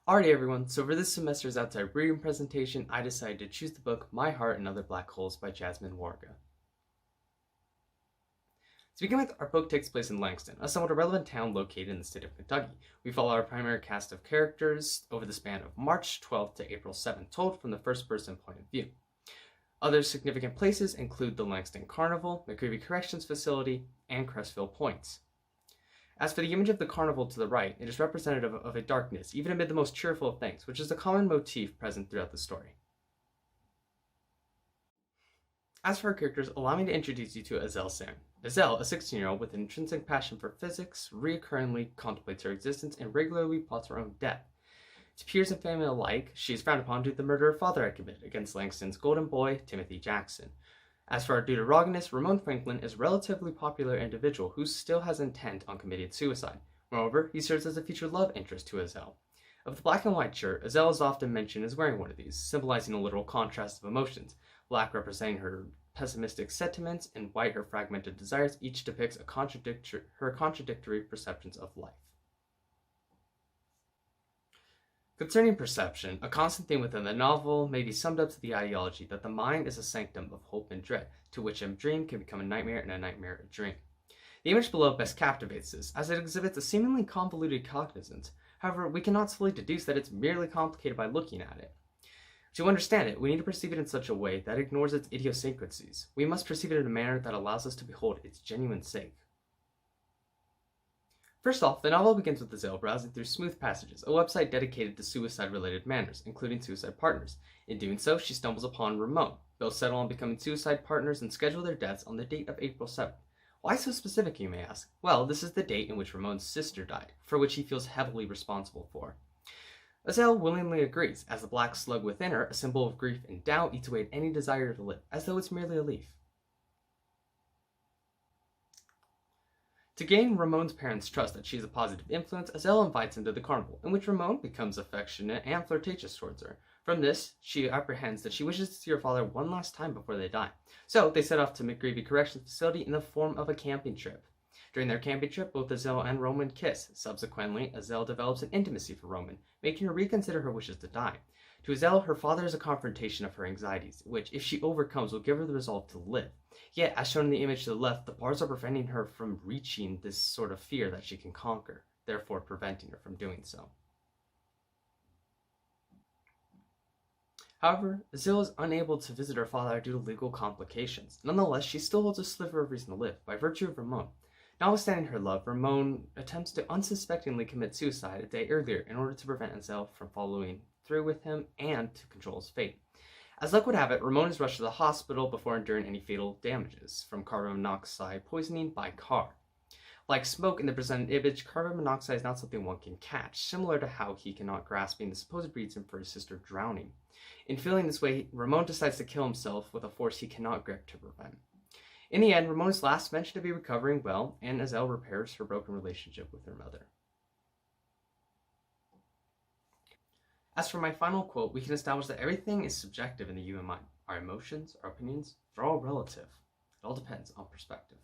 Alrighty everyone, so for this semester's outside reading presentation, I decided to choose the book My Heart and Other Black Holes by Jasmine Warga. To begin with, our book takes place in Langston, a somewhat irrelevant town located in the state of Kentucky. We follow our primary cast of characters over the span of March 12th to April 7th, told from the first-person point of view. Other significant places include the Langston Carnival, McCreevy Corrections Facility, and Crestville Points. As for the image of the carnival to the right, it is representative of a darkness, even amid the most cheerful of things, which is a common motif present throughout the story. As for our characters, allow me to introduce you to Azel San. Azel, a 16-year-old with an intrinsic passion for physics, recurrently contemplates her existence and regularly plots her own death. To peers and family alike, she is frowned upon due to the murder her father had committed against Langston's golden boy, Timothy Jackson. As for our deuterogonist, Ramon Franklin is a relatively popular individual who still has intent on committing suicide. Moreover, he serves as a future love interest to Azel. Of the black and white shirt, Azel is often mentioned as wearing one of these, symbolizing a literal contrast of emotions, black representing her pessimistic sentiments and white her fragmented desires. Each depicts her contradictory perceptions of life. Concerning perception, a constant theme within the novel may be summed up to the ideology that the mind is a sanctum of hope and dread, to which a dream can become a nightmare and a nightmare a dream. The image below best captivates this, as it exhibits a seemingly convoluted cognizance. However, we cannot fully deduce that it's merely complicated by looking at it. To understand it, we need to perceive it in such a way that ignores its idiosyncrasies. We must perceive it in a manner that allows us to behold its genuine sake. First off, the novel begins with Azel browsing through Smooth Passages, a website dedicated to suicide-related matters, including suicide partners. In doing so, she stumbles upon Ramon. Both settle on becoming suicide partners and schedule their deaths on the date of April 7th. Why so specific, you may ask? Well, this is the date in which Ramon's sister died, for which he feels heavily responsible for. Azel willingly agrees, as the black slug within her, a symbol of grief and doubt, eats away at any desire to live, as though it's merely a leaf. To gain Ramon's parents' trust that she is a positive influence, Azel invites him to the carnival, in which Ramon becomes affectionate and flirtatious towards her. From this, she apprehends that she wishes to see her father one last time before they die. So, they set off to McCreevy Corrections Facility in the form of a camping trip. During their camping trip, both Azel and Roman kiss. Subsequently, Azel develops an intimacy for Roman, making her reconsider her wishes to die. To Azel, her father is a confrontation of her anxieties, which, if she overcomes, will give her the resolve to live. Yet, as shown in the image to the left, the bars are preventing her from reaching this sort of fear that she can conquer, therefore preventing her from doing so. However, Azel is unable to visit her father due to legal complications. Nonetheless, she still holds a sliver of reason to live, by virtue of Ramon. Notwithstanding her love, Ramon attempts to unsuspectingly commit suicide a day earlier in order to prevent Azel from following through with him and to control his fate. As luck would have it, Ramon is rushed to the hospital before enduring any fatal damages from carbon monoxide poisoning by car. Like smoke in the presented image, carbon monoxide is not something one can catch, similar to how he cannot grasp the supposed reason for his sister drowning. In feeling this way, Ramon decides to kill himself with a force he cannot grip to prevent. In the end, Ramon is last mentioned to be recovering well, and Azel repairs her broken relationship with her mother. As for my final quote, we can establish that everything is subjective in the human mind. Our emotions, our opinions, they're all relative. It all depends on perspective.